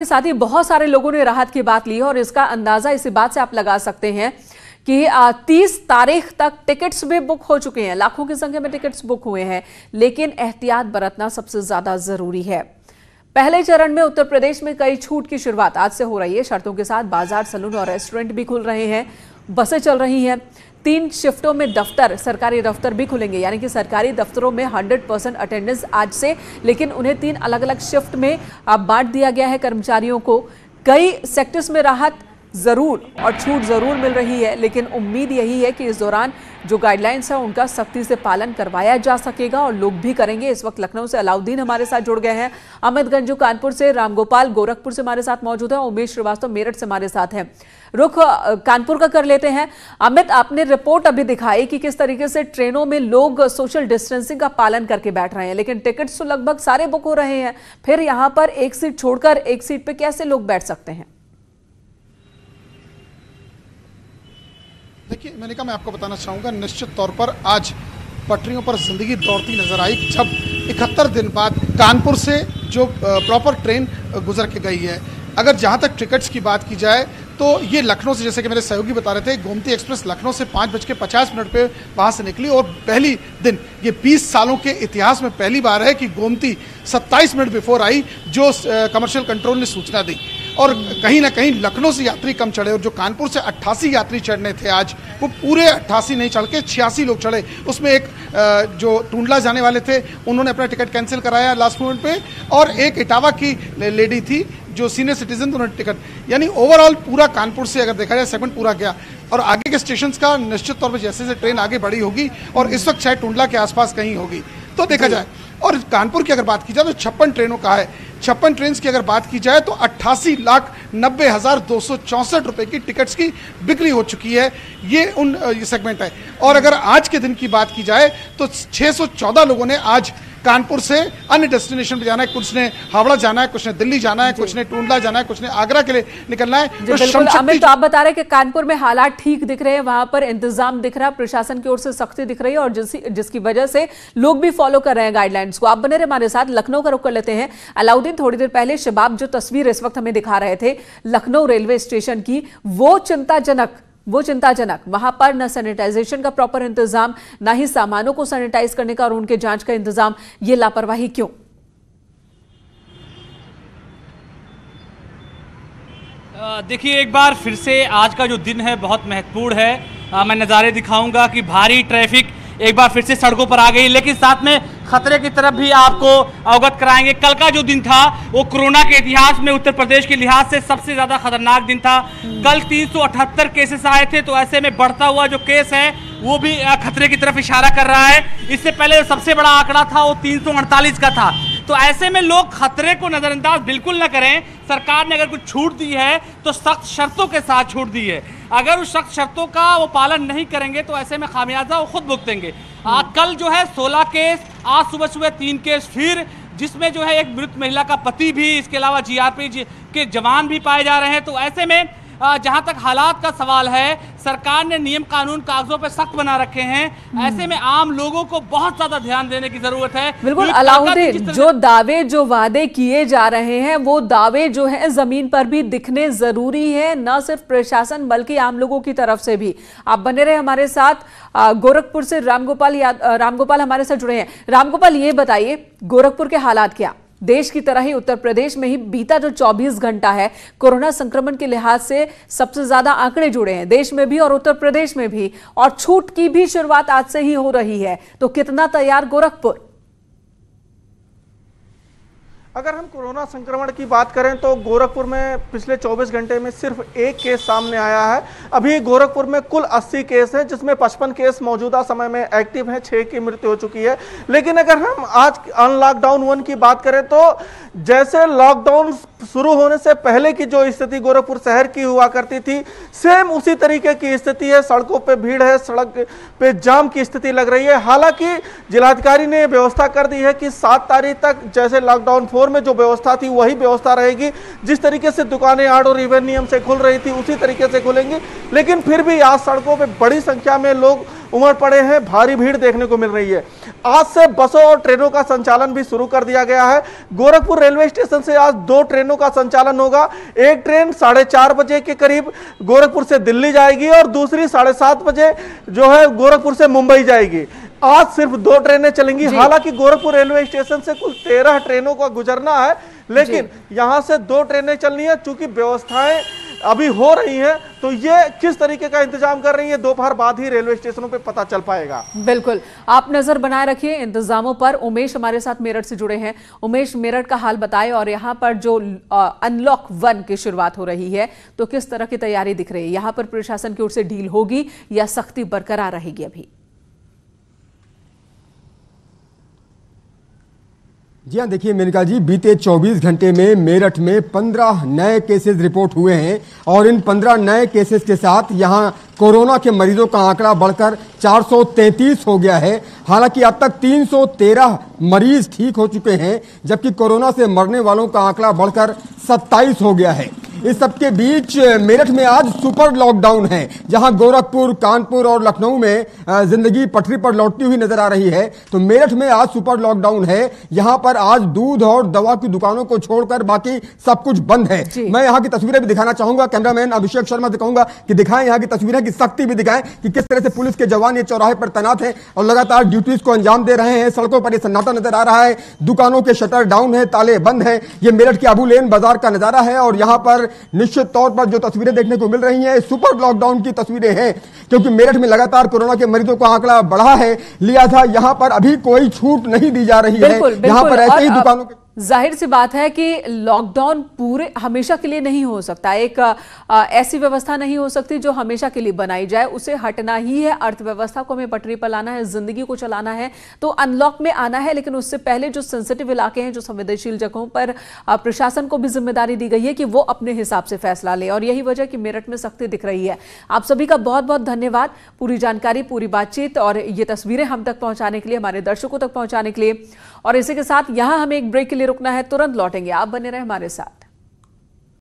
साथ ही बहुत सारे लोगों ने राहत की बात ली है और इसका अंदाजा इसी बात से आप लगा सकते हैं कि 30 तारीख तक टिकट्स भी बुक हो चुके हैं। लाखों की संख्या में टिकट्स बुक हुए हैं, लेकिन एहतियात बरतना सबसे ज्यादा जरूरी है। पहले चरण में उत्तर प्रदेश में कई छूट की शुरुआत आज से हो रही है। शर्तों के साथ बाजार, सैलून और रेस्टोरेंट भी खुल रहे हैं, बसें चल रही हैं। 3 शिफ्टों में दफ्तर, सरकारी दफ्तर भी खुलेंगे, यानी कि सरकारी दफ्तरों में 100% अटेंडेंस आज से, लेकिन उन्हें 3 अलग अलग शिफ्ट में बांट दिया गया है कर्मचारियों को। कई सेक्टर्स में राहत जरूर और छूट जरूर मिल रही है, लेकिन उम्मीद यही है कि इस दौरान जो गाइडलाइंस है उनका सख्ती से पालन करवाया जा सकेगा और लोग भी करेंगे। इस वक्त लखनऊ से अलाउद्दीन हमारे साथ जुड़ गए हैं, अमितगंज कानपुर से रामगोपाल गोरखपुर से हमारे साथ मौजूद है, उमेश श्रीवास्तव मेरठ से हमारे साथ हैं। रुख कानपुर का कर लेते हैं। अमित, आपने रिपोर्ट अभी दिखाई कि किस तरीके से ट्रेनों में लोग सोशल डिस्टेंसिंग का पालन करके बैठ रहे हैं, लेकिन टिकट्स तो लगभग सारे बुक हो रहे हैं। फिर यहां पर एक सीट छोड़कर एक सीट पे कैसे लोग बैठ सकते हैं? देखिए मनिका, मैं आपको बताना चाहूँगा, निश्चित तौर पर आज पटरियों पर जिंदगी दौड़ती नजर आई जब 71 दिन बाद कानपुर से जो प्रॉपर ट्रेन गुजर के गई है। अगर जहाँ तक टिकट्स की बात की जाए तो ये लखनऊ से, जैसे कि मेरे सहयोगी बता रहे थे, गोमती एक्सप्रेस लखनऊ से 5:50 पे वहाँ से निकली और पहली दिन, ये 20 सालों के इतिहास में पहली बार है कि गोमती 27 मिनट बिफोर आई, जो कमर्शियल कंट्रोल ने सूचना दी। और कहीं ना कहीं लखनऊ से यात्री कम चढ़े और जो कानपुर से 88 यात्री चढ़ने थे आज, वो पूरे 88 नहीं चढ़ के 86 लोग चढ़े। उसमें एक जो टूंडला जाने वाले थे उन्होंने अपना टिकट कैंसिल कराया लास्ट मोमेंट पे, और एक इटावा की लेडी थी जो सीनियर सिटीजन, उन्होंने टिकट, यानी ओवरऑल पूरा कानपुर से अगर देखा जाए सेगमेंट पूरा गया। और आगे के स्टेशन का निश्चित तौर पर जैसे जैसे ट्रेन आगे बढ़ी होगी और इस वक्त शायद टूंडला के आसपास कहीं होगी तो देखा जाए। और कानपुर की अगर बात की जाए तो 56 ट्रेनों का है। 56 ट्रेन की अगर बात की जाए तो 88,90,264 रुपए की टिकट्स की बिक्री हो चुकी है। ये सेगमेंट है। और अगर आज के दिन की बात की जाए तो 614 लोगों ने आज कानपुर से अन्य डेस्टिनेशन पे जाना है। कुछ ने हावड़ा जाना है, कुछ ने दिल्ली जाना है, कुछ ने टूंडला जाना है, कुछ ने आगरा के लिए निकलना है। तो अमित, आप बता रहे हैं कि कानपुर में हालात ठीक दिख रहे हैं, वहां पर इंतजाम दिख रहा है, प्रशासन की ओर से सख्ती दिख रही है और जिसकी वजह से लोग भी फॉलो कर रहे हैं गाइडलाइंस को। आप बने रहे हमारे साथ, लखनऊ का रुख कर लेते हैं। अलाउद्दीन, थोड़ी देर पहले शबाब जो तस्वीर इस वक्त हमें दिखा रहे थे लखनऊ रेलवे स्टेशन की, वो चिंताजनक। वहां पर न सैनिटाइजेशन का प्रॉपर इंतजाम, ना ही सामानों को सैनिटाइज करने का और उनके जांच का इंतजाम। ये लापरवाही क्यों? देखिए, एक बार फिर से आज का जो दिन है बहुत महत्वपूर्ण है। मैं नज़ारे दिखाऊंगा कि भारी ट्रैफिक एक बार फिर से सड़कों पर आ गई, लेकिन साथ में खतरे की तरफ भी आपको अवगत कराएंगे। कल का जो दिन था वो कोरोना के इतिहास में उत्तर प्रदेश के लिहाज से सबसे ज्यादा खतरनाक दिन था। कल 378 केसेस आए थे, तो ऐसे में बढ़ता हुआ जो केस है वो भी खतरे की तरफ इशारा कर रहा है। इससे पहले जो सबसे बड़ा आंकड़ा था वो 348 का था। तो ऐसे में लोग खतरे को नजरअंदाज बिल्कुल न करें। सरकार ने अगर कुछ छूट दी है तो सख्त शर्तों के साथ छूट दी है। अगर उस सख्त शर्तों का वो पालन नहीं करेंगे तो ऐसे में खामियाजा वो खुद भुगतेंगे। कल जो है 16 केस, आज सुबह 3 केस फिर, जिसमें जो है एक मृत महिला का पति भी, इसके अलावा जीआरपी के जवान भी पाए जा रहे हैं। तो ऐसे में जहां तक हालात का सवाल है, सरकार ने नियम कानून कागजों पे सख्त बना रखे हैं। ऐसे में आम लोगों को बहुत ज्यादा ध्यान देने की जरूरत है। बिल्कुल अलाउद्दीन, जो दावे, जो वादे किए जा रहे हैं, वो दावे जो है जमीन पर भी दिखने जरूरी है, न सिर्फ प्रशासन बल्कि आम लोगों की तरफ से भी। आप बने रहे हमारे साथ। गोरखपुर से रामगोपाल हमारे साथ जुड़े हैं। रामगोपाल, ये बताइए गोरखपुर के हालात क्या? देश की तरह ही उत्तर प्रदेश में ही बीता जो 24 घंटा है, कोरोना संक्रमण के लिहाज से सबसे ज्यादा आंकड़े जुड़े हैं, देश में भी और उत्तर प्रदेश में भी, और छूट की भी शुरुआत आज से ही हो रही है। तो कितना तैयार गोरखपुर? अगर हम कोरोना संक्रमण की बात करें तो गोरखपुर में पिछले 24 घंटे में सिर्फ 1 केस सामने आया है। अभी गोरखपुर में कुल 80 केस हैं, जिसमें 55 केस मौजूदा समय में एक्टिव हैं, 6 की मृत्यु हो चुकी है। लेकिन अगर हम आज अनलॉकडाउन 1 की बात करें तो जैसे लॉकडाउन शुरू होने से पहले की जो स्थिति गोरखपुर शहर की हुआ करती थी, सेम उसी तरीके की स्थिति है। सड़कों पे भीड़ है, सड़क पे जाम की स्थिति लग रही है। हालांकि जिलाधिकारी ने व्यवस्था कर दी है कि 7 तारीख तक जैसे लॉकडाउन 4 में जो व्यवस्था थी वही व्यवस्था रहेगी। जिस तरीके से दुकानें आड और इवन नियम से खुल रही थी उसी तरीके से खुलेंगी। लेकिन फिर भी आज सड़कों पे बड़ी संख्या में लोग उमड़ पड़े हैं, भारी भीड़ देखने को मिल रही है। आज से बसों और ट्रेनों का संचालन भी शुरू कर दिया गया है। गोरखपुर रेलवे स्टेशन से आज 2 ट्रेनों का संचालन होगा। एक ट्रेन 4:30 बजे के करीब गोरखपुर से दिल्ली जाएगी और दूसरी 7:30 बजे जो है गोरखपुर से मुंबई जाएगी। आज सिर्फ 2 ट्रेनें चलेंगी। हालांकि गोरखपुर रेलवे स्टेशन से कुल 13 ट्रेनों का गुजरना है, लेकिन यहां से 2 ट्रेनें चलनी है। चूंकि व्यवस्थाएं अभी हो रही हैं, तो ये किस तरीके का इंतजाम कर रही है दोपहर बाद ही रेलवे स्टेशनों पे पता चल पाएगा। बिल्कुल, आप नजर बनाए रखिए इंतजामों पर। उमेश हमारे साथ मेरठ से जुड़े हैं। उमेश, मेरठ का हाल बताएं और यहाँ पर जो अनलॉक 1 की शुरुआत हो रही है, तो किस तरह की तैयारी दिख रही है? यहाँ पर प्रशासन की ओर से ढील होगी या सख्ती बरकरार रहेगी? अभी जी हाँ, देखिए मेनका जी, बीते 24 घंटे में मेरठ में 15 नए केसेस रिपोर्ट हुए हैं और इन 15 नए केसेस के साथ यहाँ कोरोना के मरीजों का आंकड़ा बढ़कर 433 हो गया है। हालांकि अब तक 313 मरीज ठीक हो चुके हैं, जबकि कोरोना से मरने वालों का आंकड़ा बढ़कर 27 हो गया है। इस सबके बीच मेरठ में आज सुपर लॉकडाउन है, जहां गोरखपुर, कानपुर और लखनऊ में जिंदगी पटरी पर लौटती हुई नजर आ रही है। तो मेरठ में आज सुपर लॉकडाउन है। यहां पर आज दूध और दवा की दुकानों को छोड़कर बाकी सब कुछ बंद है। मैं यहां की तस्वीरें भी दिखाना चाहूंगा। कैमरामैन अभिषेक शर्मा से कहूंगा कि दिखाएं यहां की तस्वीरें, की सख्ती भी दिखाएं कि किस तरह से पुलिस के जवान ये चौराहे पर तैनात हैं और लगातार ड्यूटीज को अंजाम दे रहे हैं। सड़कों पर ये सन्नाटा नजर आ रहा है, दुकानों के शटर डाउन है, ताले बंद है। ये मेरठ के अबू लेन बाजार का नजारा है और यहां पर निश्चित तौर पर जो तस्वीरें देखने को मिल रही हैं सुपर लॉकडाउन की तस्वीरें हैं, क्योंकि मेरठ में लगातार कोरोना के मरीजों का आंकड़ा बढ़ा है। लिहाजा यहां पर अभी कोई छूट नहीं दी जा रही है। यहां पर ऐसे ही दुकानों के जाहिर सी बात है कि लॉकडाउन पूरे हमेशा के लिए नहीं हो सकता। एक ऐसी व्यवस्था नहीं हो सकती जो हमेशा के लिए बनाई जाए, उसे हटना ही है। अर्थव्यवस्था को हमें पटरी पर लाना है, जिंदगी को चलाना है, तो अनलॉक में आना है। लेकिन उससे पहले जो सेंसिटिव इलाके हैं, जो संवेदनशील जगहों पर प्रशासन को भी जिम्मेदारी दी गई है कि वो अपने हिसाब से फैसला ले, और यही वजह कि मेरठ में सख्ती दिख रही है। आप सभी का बहुत बहुत धन्यवाद, पूरी जानकारी, पूरी बातचीत और ये तस्वीरें हम तक पहुंचाने के लिए, हमारे दर्शकों तक पहुंचाने के लिए। और इसी के साथ यहां हमें एक ब्रेक के लिए रुकना है, तुरंत लौटेंगे। आप बने रहे हमारे साथ।